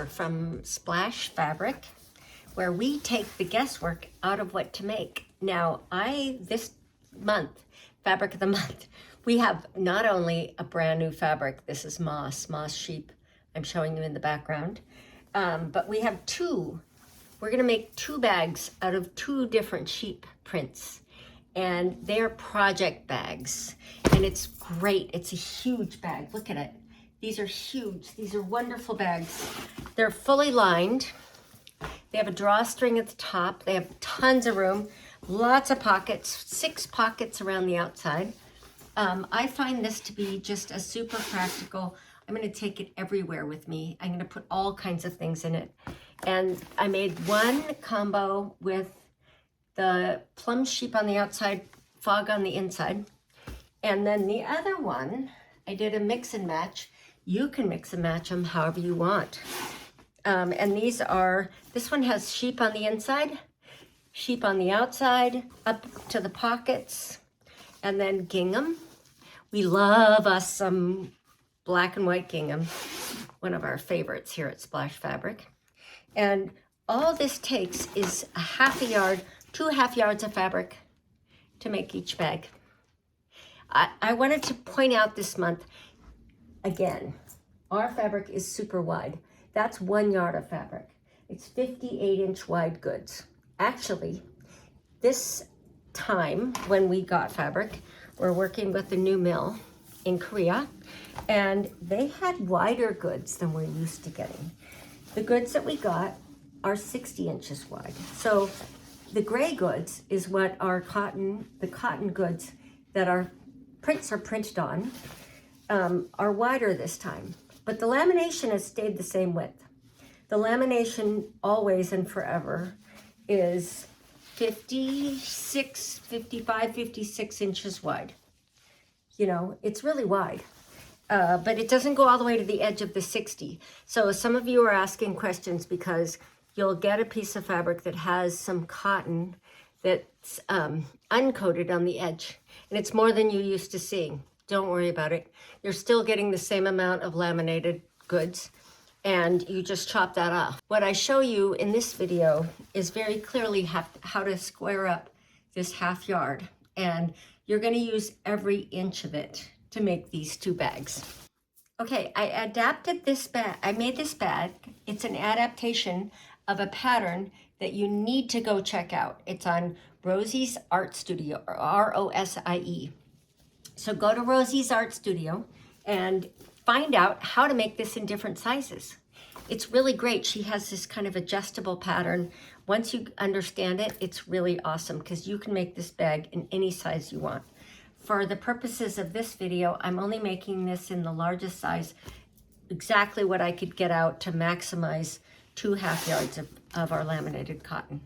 offer from Splash Fabric where we take the guesswork out of what to make. Now, this month, Fabric of the Month, we have not only a brand new fabric, this is moss sheep, I'm showing you in the background, but we have we're gonna make 2 bags out of 2 different sheep prints. And they're project bags, and it's great. It's a huge bag, look at it. These are huge, these are wonderful bags. They're fully lined. They have a drawstring at the top. They have tons of room, lots of pockets, 6 pockets around the outside. I find this to be just a super practical. I'm gonna take it everywhere with me. I'm gonna put all kinds of things in it. And I made one combo with the plum sheep on the outside, fog on the inside. And then the other one, I did a mix and match. You can mix and match them however you want. And this one has sheep on the inside, sheep on the outside, up to the pockets, and then gingham. We love us some black and white gingham, one of our favorites here at Splash Fabric. And all this takes is a half a yard, 2 half yards of fabric to make each bag. I wanted to point out this month, again, our fabric is super wide. That's 1 yard of fabric. It's 58-inch wide goods. Actually, this time when we got fabric, we're working with a new mill in Korea, and they had wider goods than we're used to getting. The goods that we got are 60 inches wide. So the gray goods is what the cotton goods that our prints are printed on are wider this time. But the lamination has stayed the same width. The lamination always and forever is 56 inches wide. You know, it's really wide, but it doesn't go all the way to the edge of the 60. So some of you are asking questions because you'll get a piece of fabric that has some cotton that's uncoated on the edge, and it's more than you're used to seeing. Don't worry about it. You're still getting the same amount of laminated goods, and you just chop that off. What I show you in this video is very clearly how to square up this half yard, and you're going to use every inch of it to make these 2 bags. Okay, I adapted this bag. I made this bag. It's an adaptation of a pattern that you need to go check out. It's on Rosie's Art Studio, or R-O-S-I-E. So go to Rosie's Art Studio and find out how to make this in different sizes. It's really great. She has this kind of adjustable pattern. Once you understand it, it's really awesome because you can make this bag in any size you want. For the purposes of this video, I'm only making this in the largest size, exactly what I could get out to maximize 2 half yards of our laminated cotton.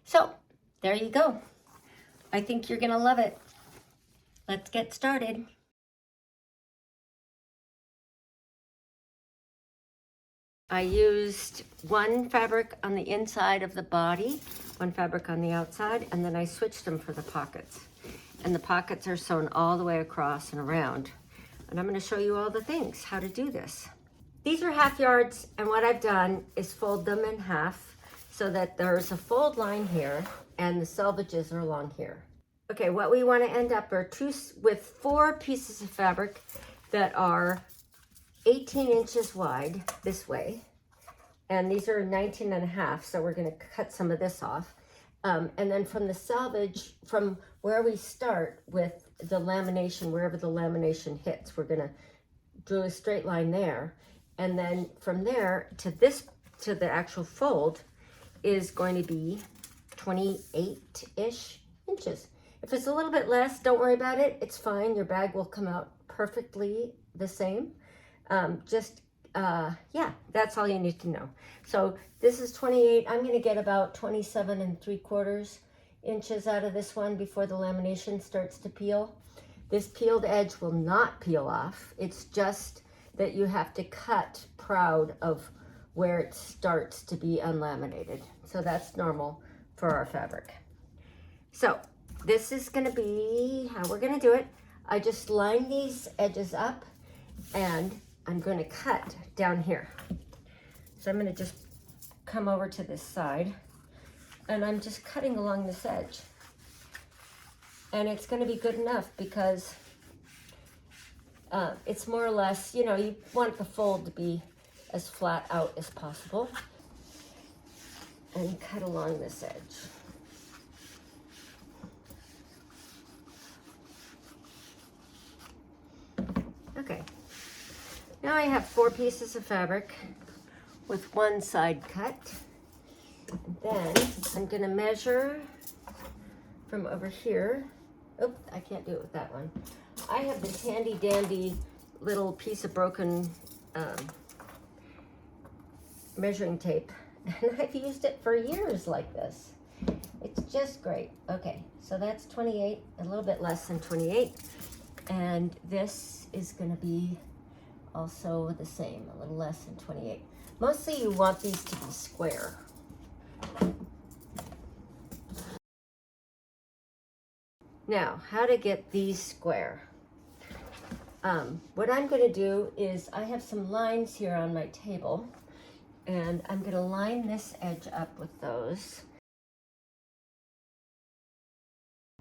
So there you go. I think you're gonna love it. Let's get started. I used 1 fabric on the inside of the body, 1 fabric on the outside, and then I switched them for the pockets. And the pockets are sewn all the way across and around. And I'm gonna show you all the things, how to do this. These are half yards, and what I've done is fold them in half so that there's a fold line here and the selvages are along here. Okay, what we want to end up are with 4 pieces of fabric that are 18 inches wide this way, and these are 19 and a half, so we're going to cut some of this off. And then from the selvage, from where we start with the lamination, wherever the lamination hits, we're going to draw a straight line there. And then from there to the actual fold is going to be 28-ish inches. If it's a little bit less, don't worry about it. It's fine. Your bag will come out perfectly the same. Yeah, that's all you need to know. So this is 28. I'm going to get about 27 3/4 inches out of this one before the lamination starts to peel. This peeled edge will not peel off. It's just that you have to cut proud of where it starts to be unlaminated. So that's normal for our fabric. So this is going to be how we're going to do it. I just line these edges up and I'm going to cut down here. So I'm going to just come over to this side, and I'm just cutting along this edge. And it's going to be good enough because it's more or less, you know, you want the fold to be as flat out as possible. And cut along this edge. Okay, now I have 4 pieces of fabric with one side cut. And then I'm going to measure from over here. Oh, I can't do it with that one. I have this handy dandy little piece of broken measuring tape, and I've used it for years like this. It's just great. Okay, so that's 28, a little bit less than 28. And this is going to be also the same, a little less than 28. Mostly you want these to be square. Now, how to get these square? What I'm going to do is I have some lines here on my table, and I'm going to line this edge up with those.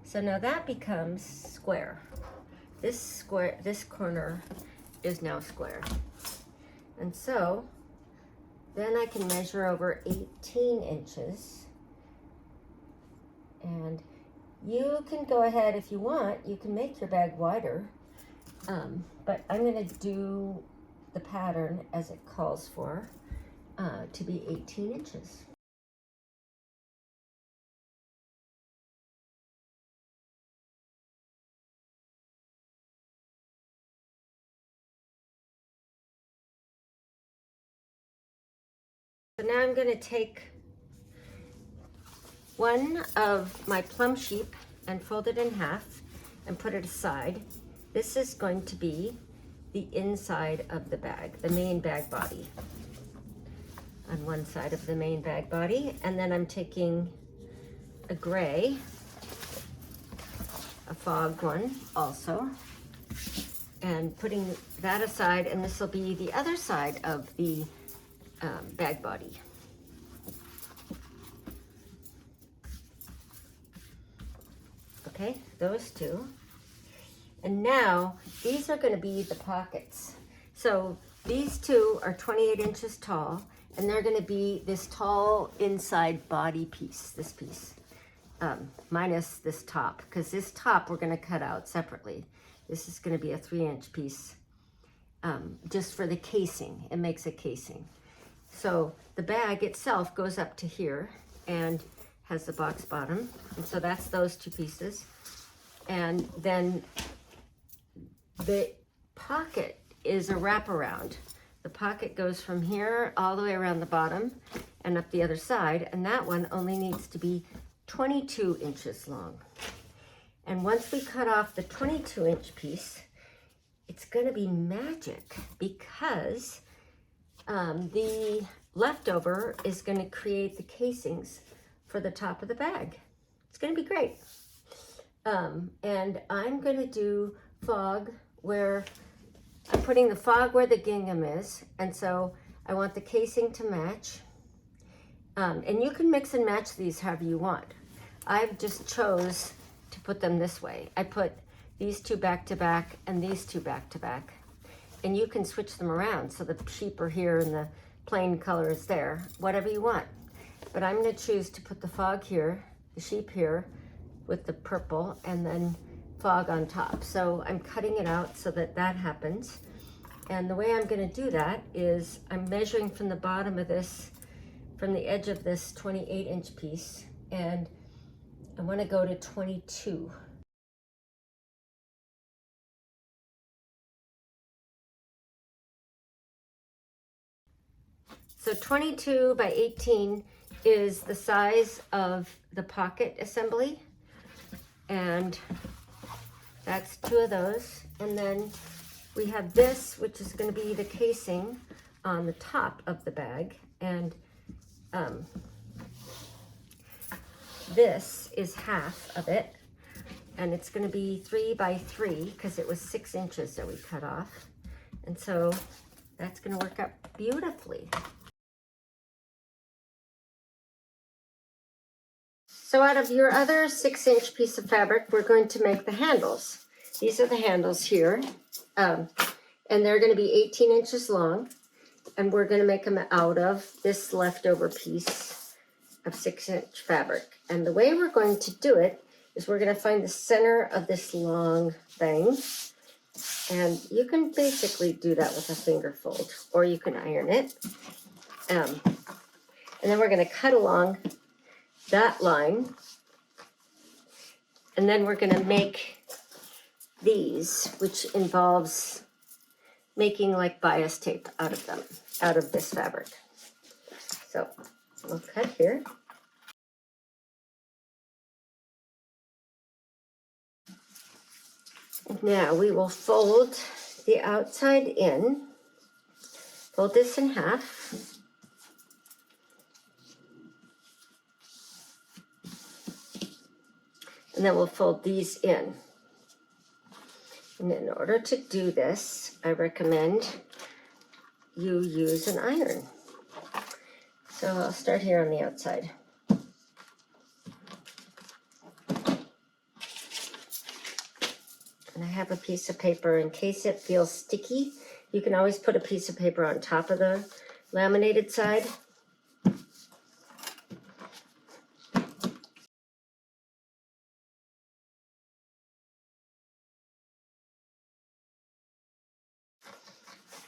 So now that becomes square. This corner is now square. And so then I can measure over 18 inches. And you can go ahead if you want, you can make your bag wider. But I'm going to do the pattern as it calls for to be 18 inches. So now I'm going to take one of my plum sheep and fold it in half and put it aside. This is going to be the inside of the bag, the main bag body. On one side of the main bag body, and then I'm taking a gray, a fog one also, and putting that aside, and this will be the other side of the bag body. Okay, those two. And now these are going to be the pockets. So these two are 28 inches tall, and they're going to be this tall inside body piece, this piece, minus this top, because this top we're going to cut out separately. This is going to be a 3-inch piece just for the casing. It makes a casing. So the bag itself goes up to here and has the box bottom. And so that's those 2 pieces. And then the pocket is a wraparound. The pocket goes from here all the way around the bottom and up the other side. And that one only needs to be 22 inches long. And once we cut off the 22-inch piece, it's going to be magic, because the leftover is going to create the casings for the top of the bag. It's going to be great. And I'm going to do fog where I'm putting the fog where the gingham is. And so I want the casing to match. And you can mix and match these however you want. I've just chose to put them this way. I put these 2 back to back and these 2 back to back. And you can switch them around so the sheep are here and the plain color is there, whatever you want. But I'm going to choose to put the fog here, the sheep here with the purple, and then fog on top. So I'm cutting it out so that that happens. And the way I'm going to do that is I'm measuring from the bottom of this, from the edge of this 28-inch piece, and I want to go to 22. So 22 by 18 is the size of the pocket assembly, and that's 2 of those. And then we have this, which is going to be the casing on the top of the bag, and this is half of it, and it's going to be 3 by 3 because it was 6 inches that we cut off, and so that's going to work out beautifully. So out of your other 6-inch piece of fabric, we're going to make the handles. These are the handles here, and they're going to be 18 inches long, and we're going to make them out of this leftover piece of 6-inch fabric. And the way we're going to do it is we're going to find the center of this long thing, and you can basically do that with a finger fold, or you can iron it. And then we're going to cut along that line, and then we're going to make these, which involves making like bias tape out of them, out of this fabric. So we'll cut here. Now we will fold the outside in, fold this in half. And then we'll fold these in. And in order to do this, I recommend you use an iron. So I'll start here on the outside. And I have a piece of paper in case it feels sticky. You can always put a piece of paper on top of the laminated side.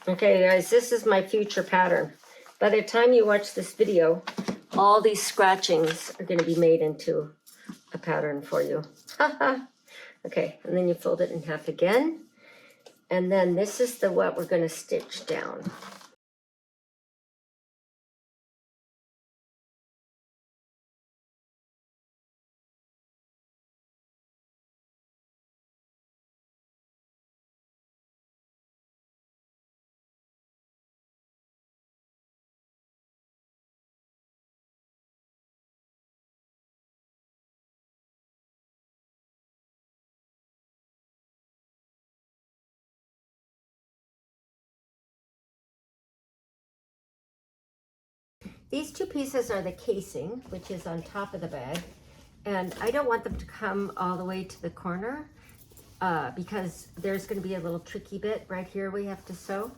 Okay, guys, this is my future pattern. By the time you watch this video, all these scratchings are going to be made into a pattern for you. Okay, and then you fold it in half again. And then this is what we're going to stitch down. These two pieces are the casing, which is on top of the bag, and I don't want them to come all the way to the corner because there's going to be a little tricky bit right here we have to sew,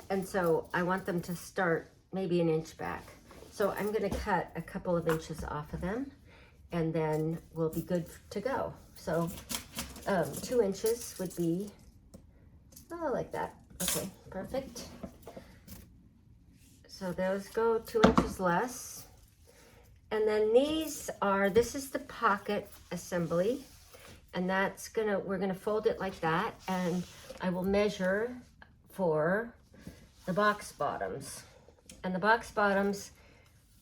and so I want them to start maybe an inch back. So I'm going to cut a couple of inches off of them, and then we'll be good to go. So 2 inches would be, oh, like that. Okay, perfect. So those go 2 inches less. And then this is the pocket assembly. And we're gonna fold it like that. And I will measure for the box bottoms. And the box bottoms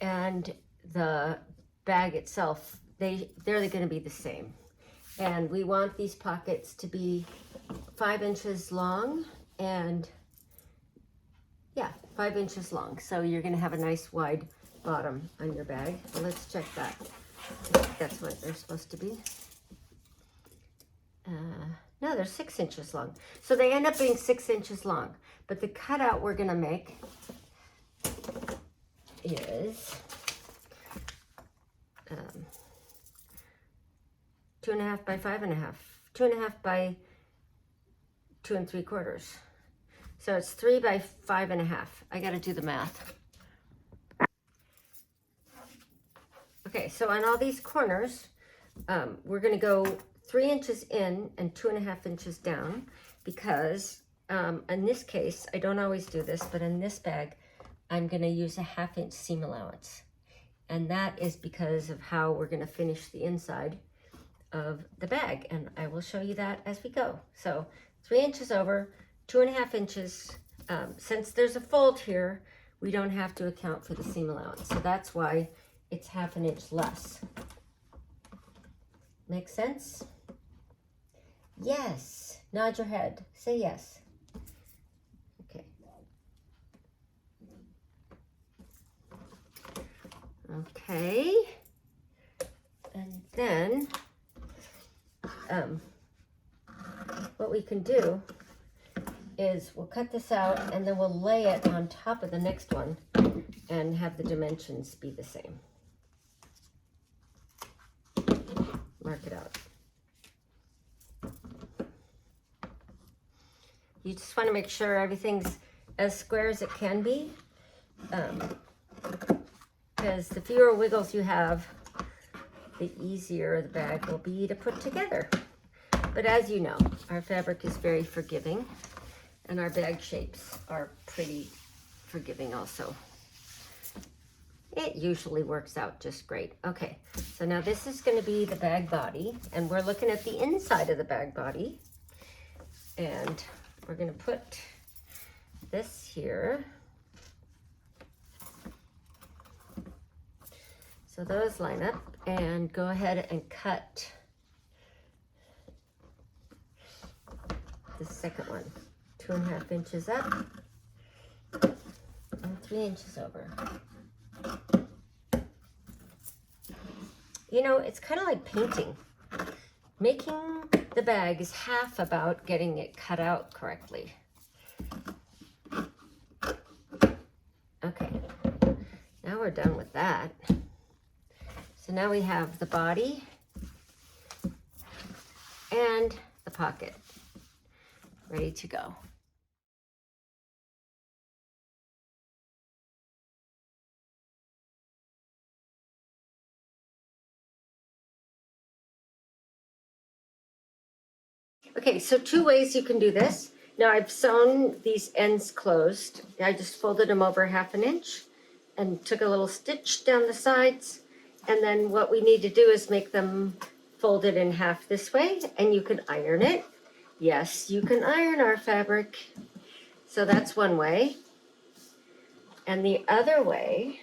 and the bag itself, they're gonna be the same. And we want these pockets to be 5 inches long and 5 inches long. So you're gonna have a nice wide bottom on your bag. Well, let's check that. I think that's what they're supposed to be. No, they're 6 inches long. So they end up being 6 inches long. But the cutout we're gonna make is 2.5 by 5.5, 2.5 by 2 3/4. So it's 3 by 5.5. I got to do the math. Okay, so on all these corners, we're going to go 3 inches in and 2.5 inches down because in this case, I don't always do this, but in this bag, I'm going to use a 1/2 inch seam allowance. And that is because of how we're going to finish the inside of the bag. And I will show you that as we go. So 3 inches over, 2.5 inches. Since there's a fold here, we don't have to account for the seam allowance. So that's why it's 1/2 inch less. Make sense? Yes. Nod your head. Say yes. Okay. Okay. And then what we can do is we'll cut this out and then we'll lay it on top of the next one and have the dimensions be the same. mark it out. You just want to make sure everything's as square as it can be, because the fewer wiggles you have, the easier the bag will be to put together. But as you know, our fabric is very forgiving, and our bag shapes are pretty forgiving also. It usually works out just great. Okay, so now this is going to be the bag body, and we're looking at the inside of the bag body, and we're going to put this here. So those line up, and go ahead and cut the second one, 2.5 inches up and 3 inches over. You know, it's kind of like painting. Making the bag is half about getting it cut out correctly. Okay, now we're done with that. So now we have the body and the pocket ready to go. Okay, so 2 ways you can do this. Now I've sewn these ends closed. I just folded them over 1/2 inch and took a little stitch down the sides. And then what we need to do is make them folded in half this way, and you can iron it. Yes, you can iron our fabric. So that's one way. And the other way,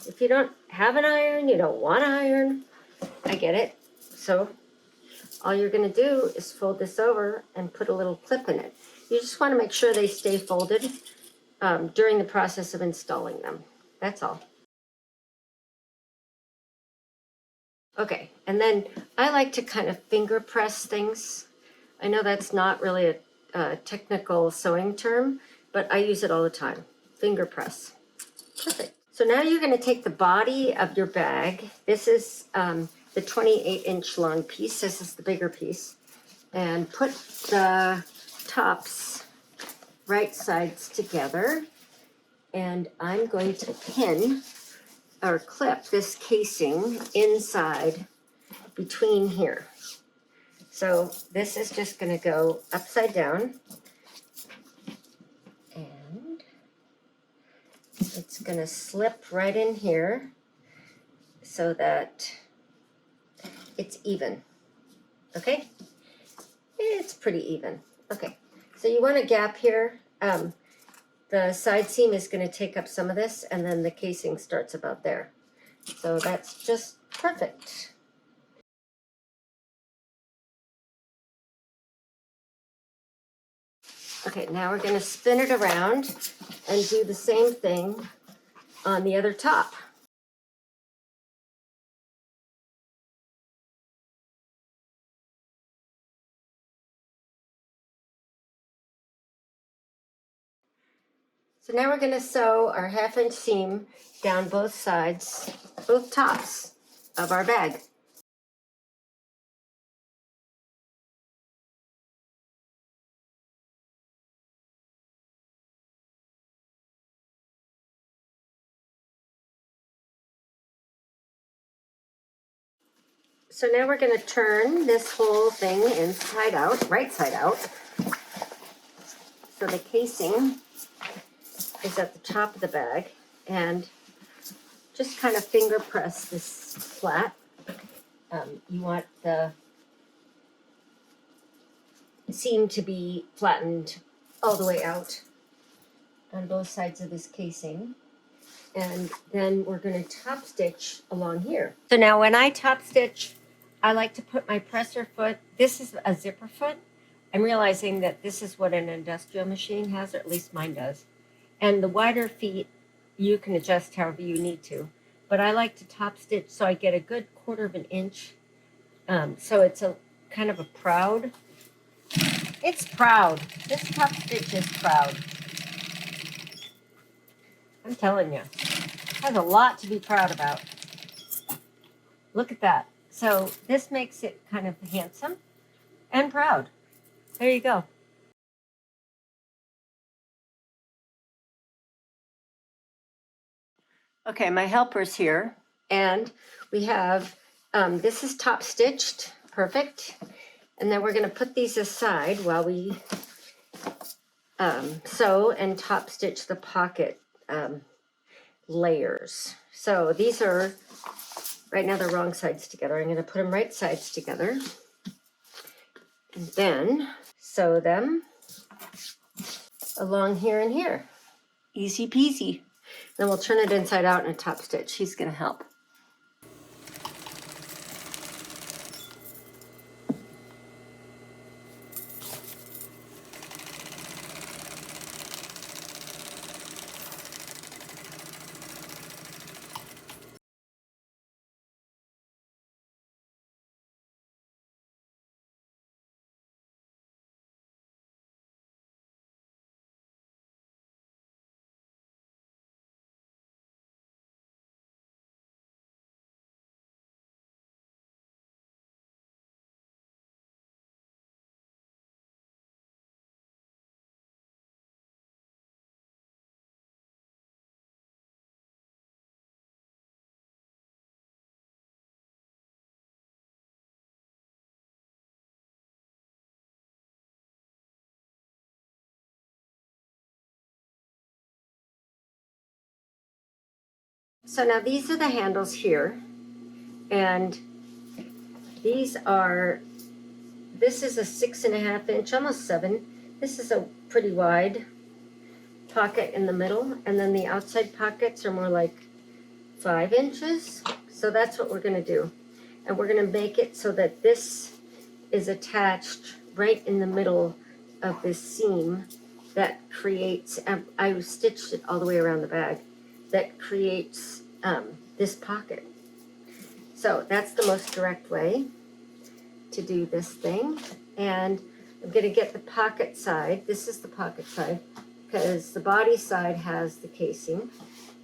if you don't have an iron, you don't want to iron, I get it. So all you're going to do is fold this over and put a little clip in it. You just want to make sure they stay folded during the process of installing them. That's all. Okay, and then I like to kind of finger press things. I know that's not really a technical sewing term, but I use it all the time. Finger press. Perfect. So now you're going to take the body of your bag. This is the 28-inch long piece. This is the bigger piece. And put the tops right sides together. And I'm going to pin or clip this casing inside between here. So this is just going to go upside down. And it's going to slip right in here so that it's even. Okay? It's pretty even. Okay. So you want a gap here. The side seam is going to take up some of this, and then the casing starts about there. So that's just perfect. Okay, now we're going to spin it around and do the same thing on the other top. So now we're going to sew our 1/2 inch seam down both sides, both tops of our bag. So now we're going to turn this whole thing inside out, right side out. So the casing is at the top of the bag, and just kind of finger press this flat. You want the seam to be flattened all the way out on both sides of this casing. And then we're going to top stitch along here. So now when I top stitch, I like to put my presser foot, this is a zipper foot. I'm realizing that this is what an industrial machine has, or at least mine does. And the wider feet, you can adjust however you need to. But I like to top stitch so I get a good 1/4 inch. So it's a kind of a proud. It's proud. This top stitch is proud. I'm telling you, it has a lot to be proud about. Look at that. So this makes it kind of handsome and proud. There you go. Okay, my helper's here, and we have, this is top stitched, perfect. And then we're gonna put these aside while we sew and top stitch the pocket layers. So these are, right now they're wrong sides together. I'm gonna put them right sides together. And then sew them along here and here. Easy peasy. Then we'll turn it inside out in a top stitch. She's gonna help. So now these are the handles here, and these are, this is a 6.5 inch, almost 7. This is a pretty wide pocket in the middle, and then the outside pockets are more like 5 inches. So that's what we're gonna do. And we're gonna make it so that this is attached right in the middle of this seam that creates, I stitched it all the way around the bag, that creates this pocket. So that's the most direct way to do this thing. And I'm gonna get the pocket side. This is the pocket side because the body side has the casing.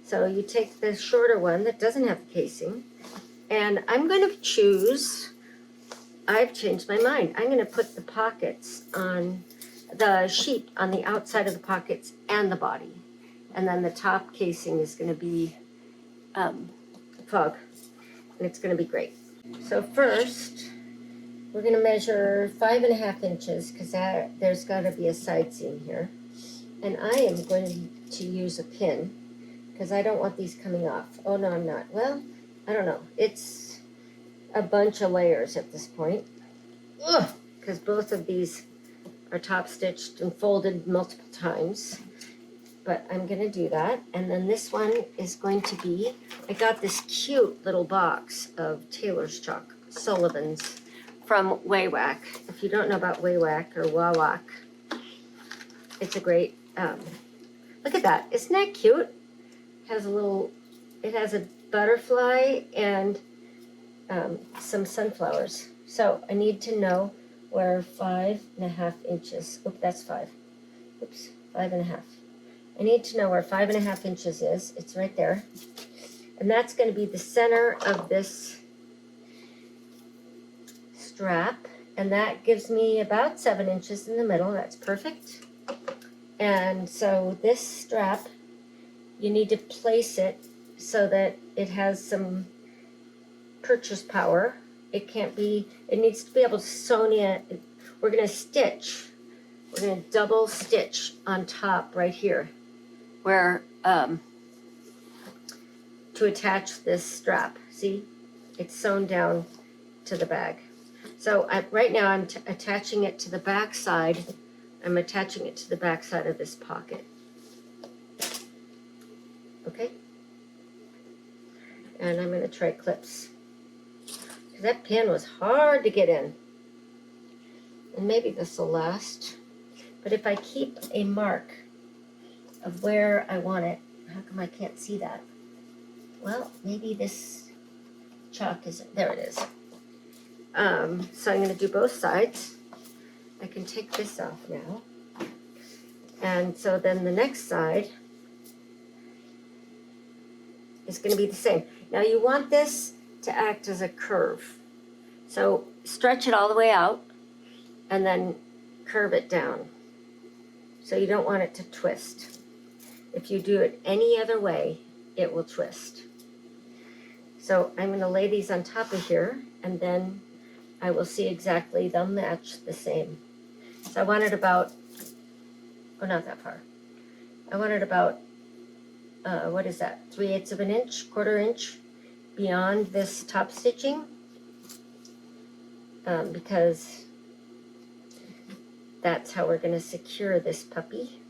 So you take the shorter one that doesn't have the casing, and I'm gonna choose, I've changed my mind. I'm gonna put the pockets on the sheet on the outside of the pockets and the body. And then the top casing is gonna be fog, and it's gonna be great. So first, we're gonna measure 5.5 inches because there's gotta be a side seam here. And I am going to use a pin because I don't want these coming off. Oh no, I'm not. Well, I don't know. It's a bunch of layers at this point. Ugh, because both of these are top stitched and folded multiple times. But I'm gonna do that. And then this one is going to be, I got this cute little box of tailor's chalk, Sullivan's, from Waywack. If you don't know about Waywack or Wawak, it's a great, look at that, isn't that cute? Has a little, it has a butterfly and some sunflowers. So I need to know where 5.5 inches, oops, that's 5. Oops, 5.5. I need to know where 5.5 inches is. It's right there. And that's going to be the center of this strap. And that gives me about 7 inches in the middle. That's perfect. And so this strap, you need to place it so that it has some purchase power. It can't be, it needs to be able to sew in. We're going to stitch. We're going to double stitch on top right here where to attach this strap. See, it's sewn down to the bag. So right now I'm attaching it to the back side. I'm attaching it to the back side of this pocket. Okay? And I'm going to try clips. Because that pin was hard to get in. And maybe this will last. But if I keep a mark of where I want it, how come I can't see that? Well, maybe this chalk isn't, there it is. So I'm going to do both sides. I can take this off now. And so then the next side is going to be the same. Now you want this to act as a curve. So stretch it all the way out and then curve it down. So you don't want it to twist. If you do it any other way, it will twist. So I'm going to lay these on top of here, and then I will see exactly, they'll match the same. So I want it about, oh, not that far. I want it about, what is that, 3/8 of an inch, 1/4 inch beyond this top stitching, because that's how we're going to secure this puppy.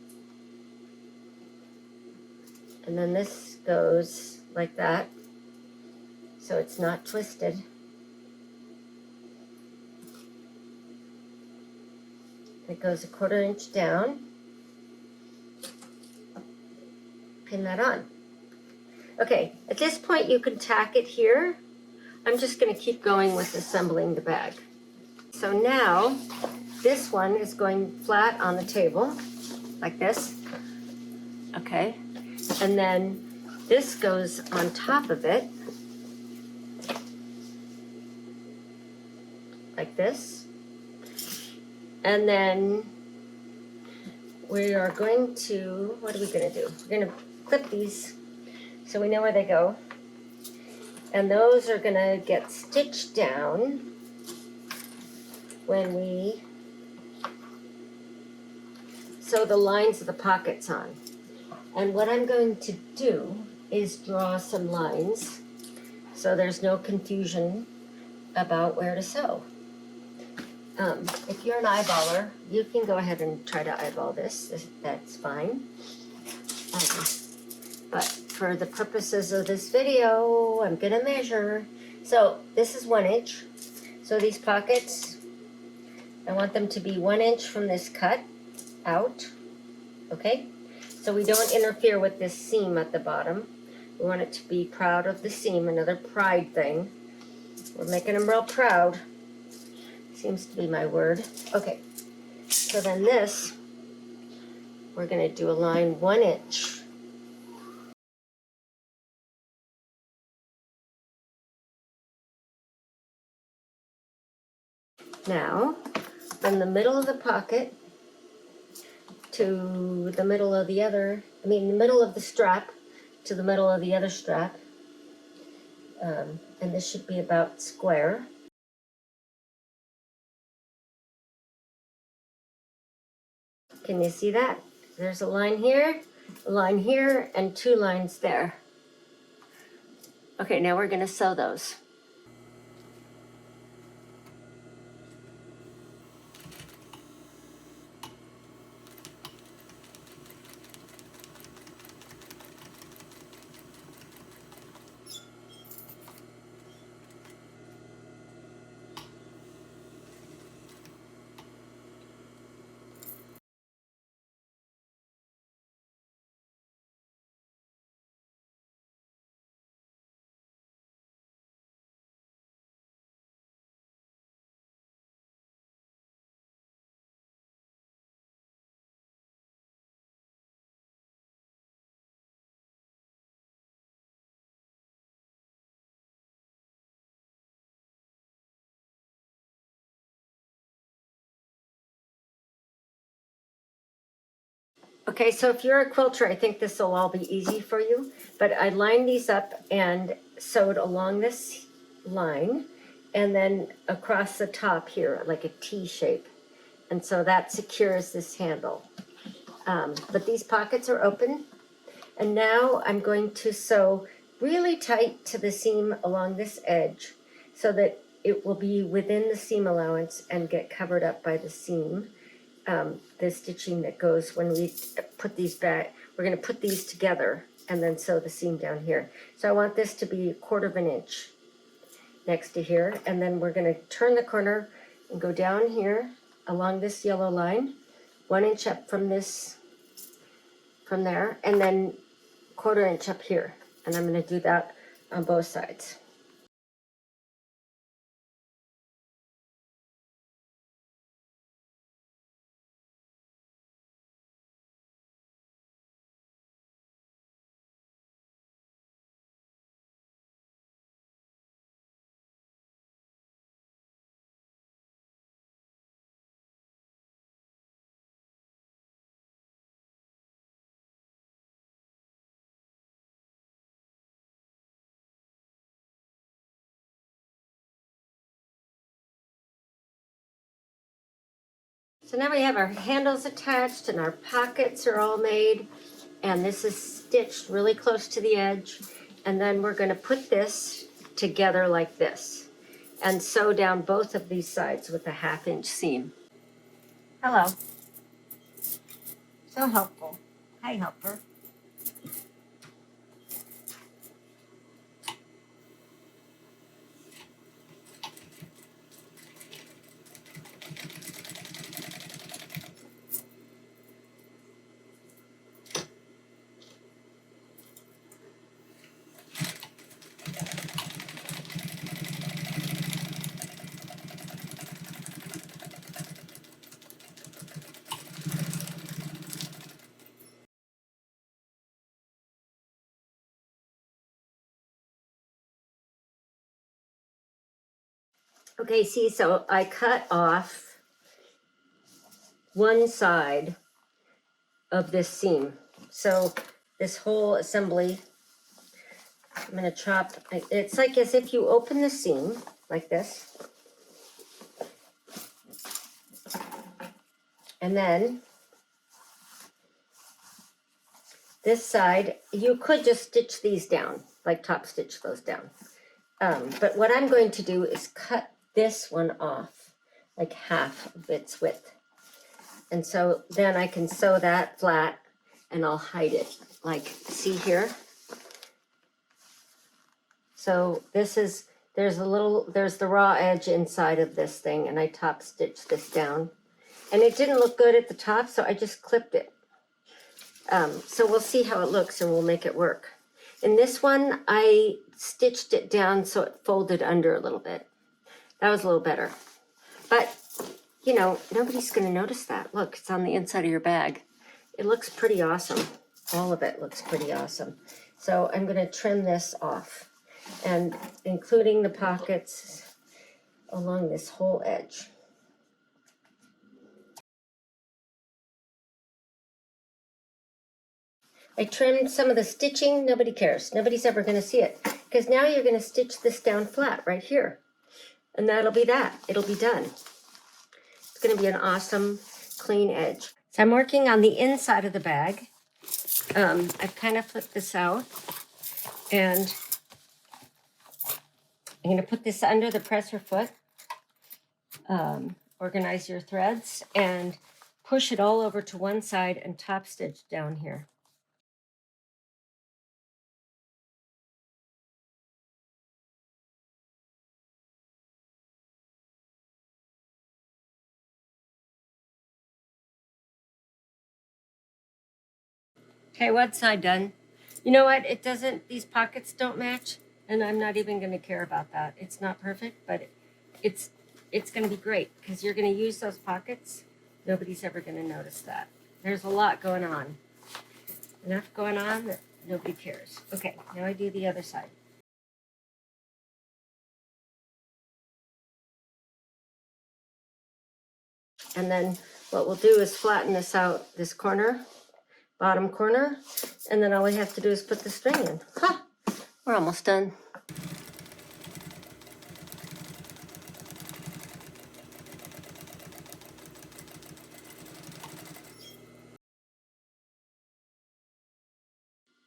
And then this goes like that, so it's not twisted. It goes 1/4 inch down. Pin that on. Okay, at this point you can tack it here. I'm just going to keep going with assembling the bag. So now this one is going flat on the table like this. Okay, and then this goes on top of it like this. And then we are going to, what are we going to do? We're going to clip these so we know where they go. And those are going to get stitched down when we sew the lines of the pockets on. And what I'm going to do is draw some lines so there's no confusion about where to sew. If you're an eyeballer, you can go ahead and try to eyeball this. That's fine. But for the purposes of this video, I'm gonna measure. So this is 1 inch. So these pockets, I want them to be 1 inch from this cut out, okay? So we don't interfere with this seam at the bottom. We want it to be proud of the seam, another pride thing. We're making them real proud. Seems to be my word. Okay, so then this, we're gonna do a line 1 inch. Now, from the middle of the pocket to the middle of the other, the middle of the strap to the middle of the other strap, and this should be about square. Can you see that? There's a line here, and 2 lines there. Okay, now we're gonna sew those. Okay, so if you're a quilter, I think this will all be easy for you, but I lined these up and sewed along this line and then across the top here, like a T shape. And so that secures this handle. But these pockets are open. And now I'm going to sew really tight to the seam along this edge so that it will be within the seam allowance and get covered up by the seam. The stitching that goes when we put these back, we're going to put these together and then sew the seam down here. So I want this to be 1/4 inch next to here, and then we're going to turn the corner and go down here along this yellow line, 1 inch up from this, from there, and then 1/4 inch up here. And I'm going to do that on both sides. So now we have our handles attached and our pockets are all made, and this is stitched really close to the edge. And then we're going to put this together like this and sew down both of these sides with a 1/2 inch seam. Hello. So helpful. Hi, helper. Okay, see, so I cut off one side of this seam. So this whole assembly, I'm going to chop. It's like as if you open the seam like this. And then this side, you could just stitch these down, like top stitch those down. But what I'm going to do is cut this one off, like half of its width. And so then I can sew that flat and I'll hide it. Like, see here? So this is, there's the raw edge inside of this thing, and I top stitched this down. And it didn't look good at the top, so I just clipped it. So we'll see how it looks and we'll make it work. In this one, I stitched it down so it folded under a little bit. That was a little better. But, you know, nobody's going to notice that. Look, it's on the inside of your bag. It looks pretty awesome. All of it looks pretty awesome. So I'm going to trim this off, and including the pockets along this whole edge. I trimmed some of the stitching. Nobody cares. Nobody's ever going to see it, because now you're going to stitch this down flat right here. And that'll be that. It'll be done. It's going to be an awesome, clean edge. So I'm working on the inside of the bag. I've kind of flipped this out. And I'm going to put this under the presser foot. Organize your threads and push it all over to one side and top stitch down here. Okay, one side done. You know what? It doesn't, these pockets don't match, and I'm not even going to care about that. It's not perfect, but it's going to be great because you're going to use those pockets. Nobody's ever going to notice that. There's a lot going on. Enough going on that nobody cares. Okay, now I do the other side. And then what we'll do is flatten this out, this corner, bottom corner, and then all we have to do is put the string in. Ha! We're almost done.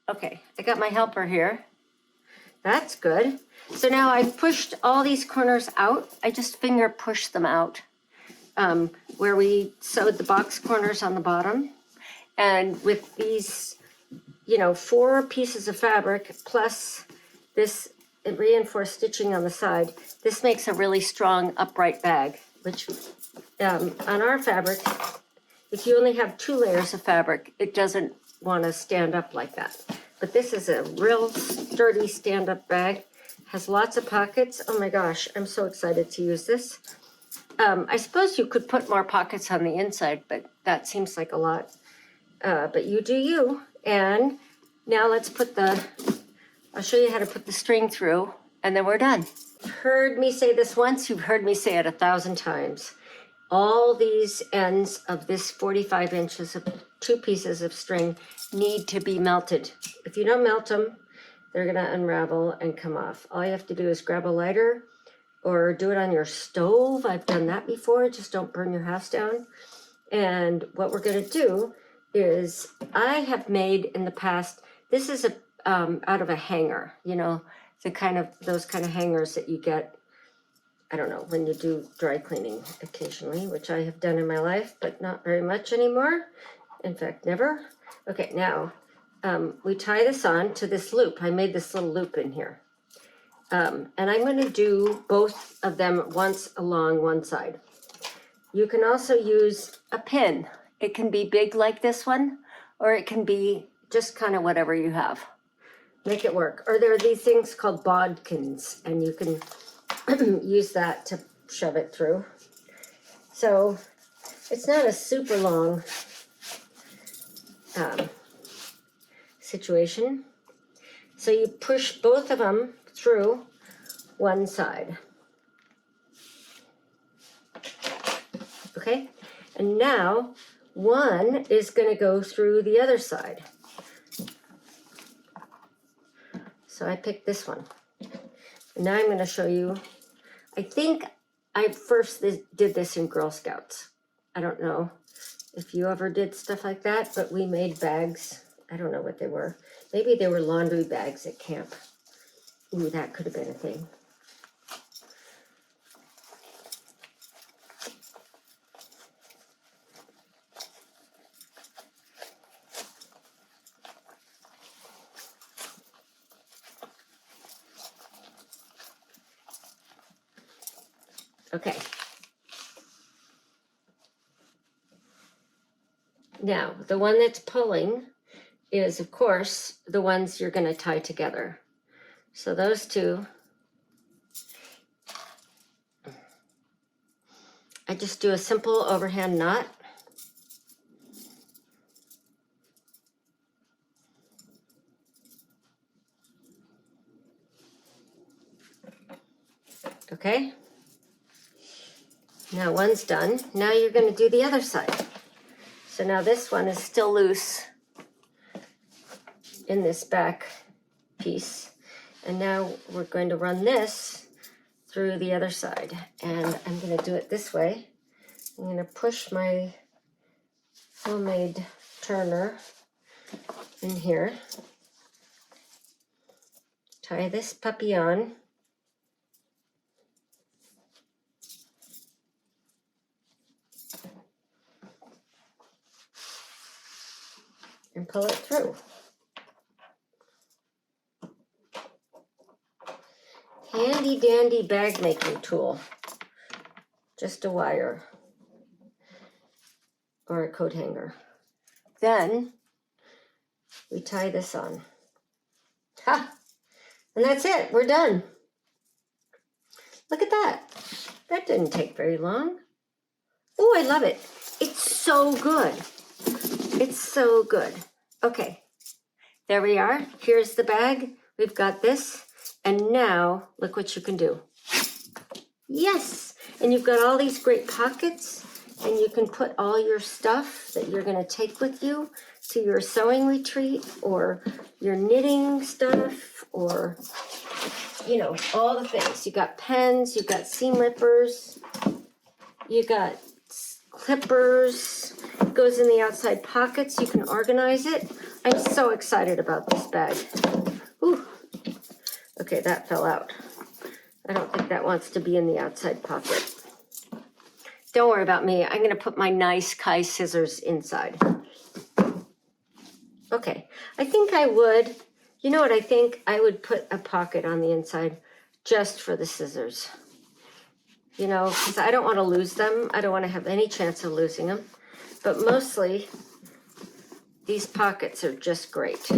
Okay, I got my helper here. That's good. So now I've pushed all these corners out. I just finger push them out where we sewed the box corners on the bottom. And with these, you know, 4 pieces of fabric plus this reinforced stitching on the side, this makes a really strong upright bag, which on our fabric, if you only have 2 layers of fabric, it doesn't want to stand up like that. But this is a real sturdy stand-up bag. Has lots of pockets. Oh my gosh, I'm so excited to use this. I suppose you could put more pockets on the inside, but that seems like a lot. But you do you. And now let's put I'll show you how to put the string through, and then we're done. You've heard me say this once, you've heard me say it 1,000 times. All these ends of this 45 inches of 2 pieces of string need to be melted. If you don't melt them, they're gonna unravel and come off. All you have to do is grab a lighter or do it on your stove. I've done that before, just don't burn your house down. And what we're going to do is, I have made in the past, this is a out of a hanger, you know, those kind of hangers that you get, I don't know, when you do dry cleaning occasionally, which I have done in my life, but not very much anymore. In fact, never. Okay, now we tie this on to this loop. I made this little loop in here. And I'm going to do both of them once along one side. You can also use a pin. It can be big like this one, or it can be just kind of whatever you have. Make it work. Or there are these things called bodkins, and you can use that to shove it through. So it's not a super long situation. So you push both of them through one side. Okay, and now one is going to go through the other side. So I picked this one. And now I'm going to show you, I think I first did this in Girl Scouts. I don't know if you ever did stuff like that, but we made bags. I don't know what they were. Maybe they were laundry bags at camp. Ooh, that could have been a thing. Okay. Now, the one that's pulling is, of course, the ones you're going to tie together. So those two, I just do a simple overhand knot. Okay. Now one's done. Now you're going to do the other side. So now this one is still loose in this back piece. And now we're going to run this through the other side. And I'm going to do it this way. I'm going to push my homemade turner in here. Tie this puppy on. And pull it through. Handy dandy bag making tool. Just a wire or a coat hanger. Then we tie this on. Ha! And that's it. We're done. Look at that. That didn't take very long. Oh, I love it. It's so good. It's so good. Okay, there we are. Here's the bag. We've got this. And now, look what you can do. Yes! And you've got all these great pockets, and you can put all your stuff that you're going to take with you to your sewing retreat, or your knitting stuff, or, you know, all the things. You got pens, you got seam rippers, you got clippers. It goes in the outside pockets. You can organize it. I'm so excited about this bag. Ooh. Okay, that fell out. I don't think that wants to be in the outside pocket. Don't worry about me. I'm going to put my nice Kai scissors inside. Okay, I think I would, you know what I think? I would put a pocket on the inside just for the scissors. You know, because I don't want to lose them. I don't want to have any chance of losing them. But mostly, these pockets are just great.